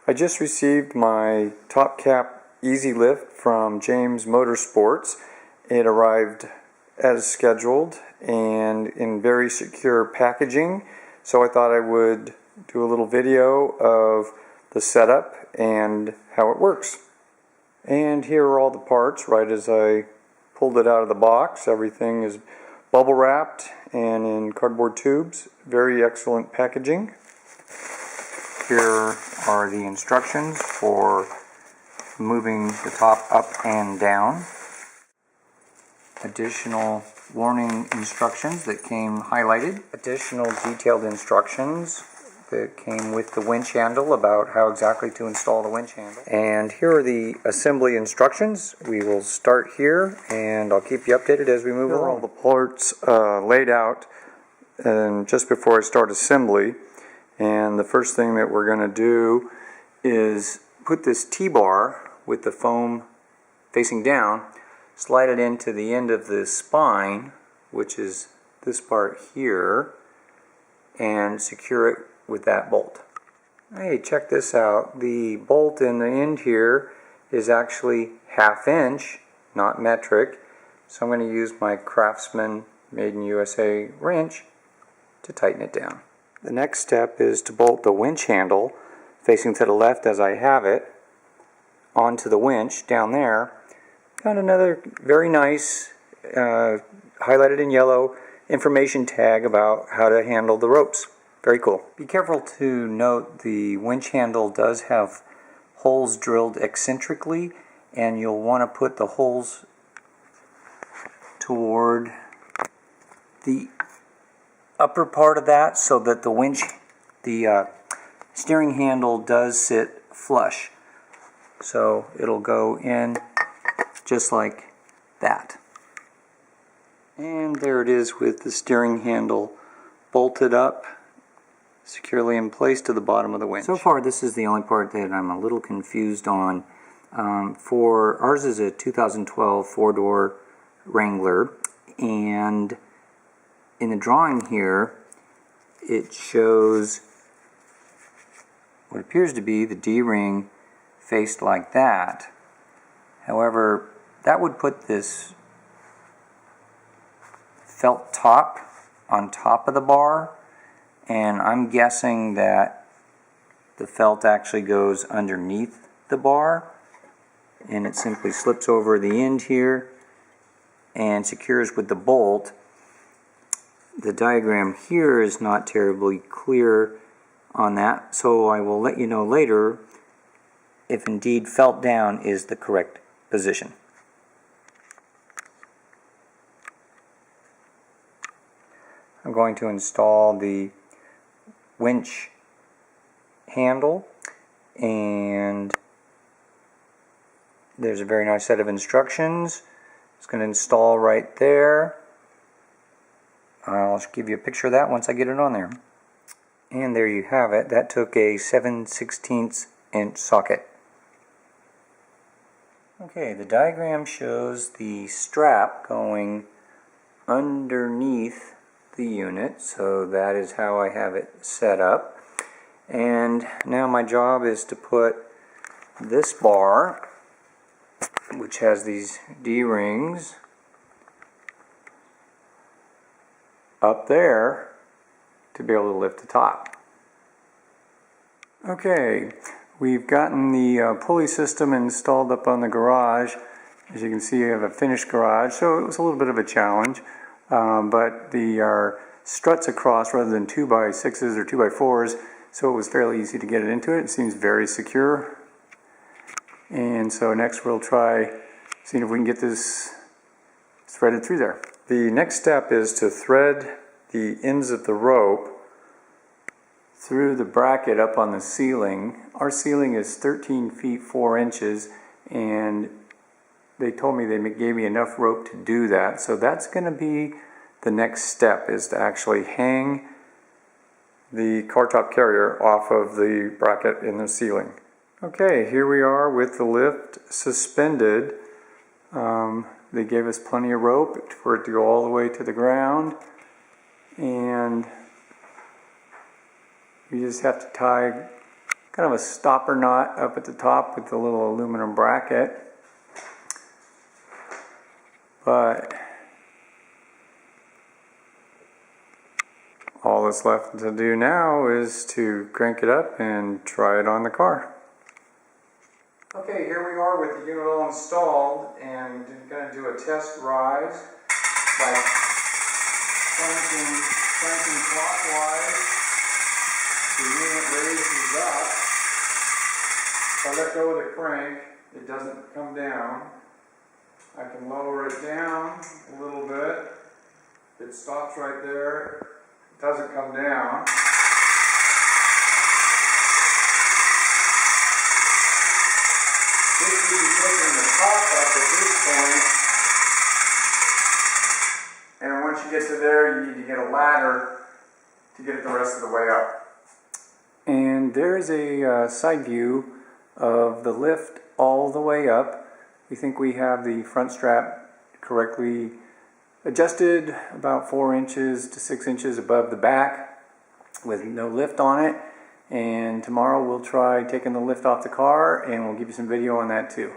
I just received my top cap easy lift from James Motorsports. It arrived as scheduled and in very secure packaging, so I thought I would do a little video of the setup and how it works. And here are all the parts right as I pulled it out of the box. Everything is bubble wrapped and in cardboard tubes. Very excellent packaging. Here are the instructions for moving the top up and down. Additional warning instructions that came highlighted. Additional detailed instructions that came with the winch handle about how exactly to install the winch handle. And here are the assembly instructions. We will start here and I'll keep you updated as we move along. All the parts laid out just before I start assembly. And the first thing that we're going to do is put this T-bar with the foam facing down, slide it into the end of the spine, which is this part here, and secure it with that bolt. Hey, check this out. The bolt in the end here is actually 1/2 inch, not metric. So I'm going to use my Craftsman Made in USA wrench to tighten it down. The next step is to bolt the winch handle facing to the left as I have it onto the winch down there. Got another very nice highlighted in yellow information tag about how to handle the ropes. Very cool. Be careful to note the winch handle does have holes drilled eccentrically, and you'll want to put the holes toward the upper part of that so that the steering handle does sit flush. So it'll go in just like that. And there it is with the steering handle bolted up securely in place to the bottom of the winch. So far this is the only part that I'm a little confused on. For ours is a 2012 four-door Wrangler, and in the drawing here it shows what appears to be the D-ring faced like that. However, that would put this felt top on top of the bar, and I'm guessing that the felt actually goes underneath the bar and it simply slips over the end here and secures with the bolt. The diagram here is not terribly clear on that, so I will let you know later if indeed felt down is the correct position. I'm going to install the winch handle, and there's a very nice set of instructions. It's going to install right there. I'll give you a picture of that once I get it on there. And there you have it. That took a 7/16 inch socket. Okay, the diagram shows the strap going underneath the unit, so that is how I have it set up. And now my job is to put this bar, which has these D-rings, up there to be able to lift the top. Okay, we've gotten the pulley system installed up on the garage. As you can see, I have a finished garage, so it was a little bit of a challenge. But our struts across rather than 2x6s or 2x4s, so it was fairly easy to get it into it. It seems very secure. And so next we'll try seeing if we can get this threaded through there. The next step is to thread the ends of the rope through the bracket up on the ceiling. Our ceiling is 13 feet 4 inches, and they told me they gave me enough rope to do that. So that's going to be the next step, is to actually hang the car top carrier off of the bracket in the ceiling. Okay, here we are with the lift suspended. They gave us plenty of rope for it to go all the way to the ground, and you just have to tie kind of a stopper knot up at the top with the little aluminum bracket. But all that's left to do now is to crank it up and try it on the car. Okay, here we are with the unit all installed, and I'm going to do a test rise by cranking clockwise. The unit raises up. If I let go of the crank, it doesn't come down. I can lower it down a little bit. It stops right there. It doesn't come down. This would be taking the top up at this point. And once you get to there, you need to get a ladder to get it the rest of the way up. And there's a side view of the lift all the way up. We think we have the front strap correctly adjusted, about 4 inches to 6 inches above the back with no lift on it. And tomorrow we'll try taking the lift off the car, and we'll give you some video on that too.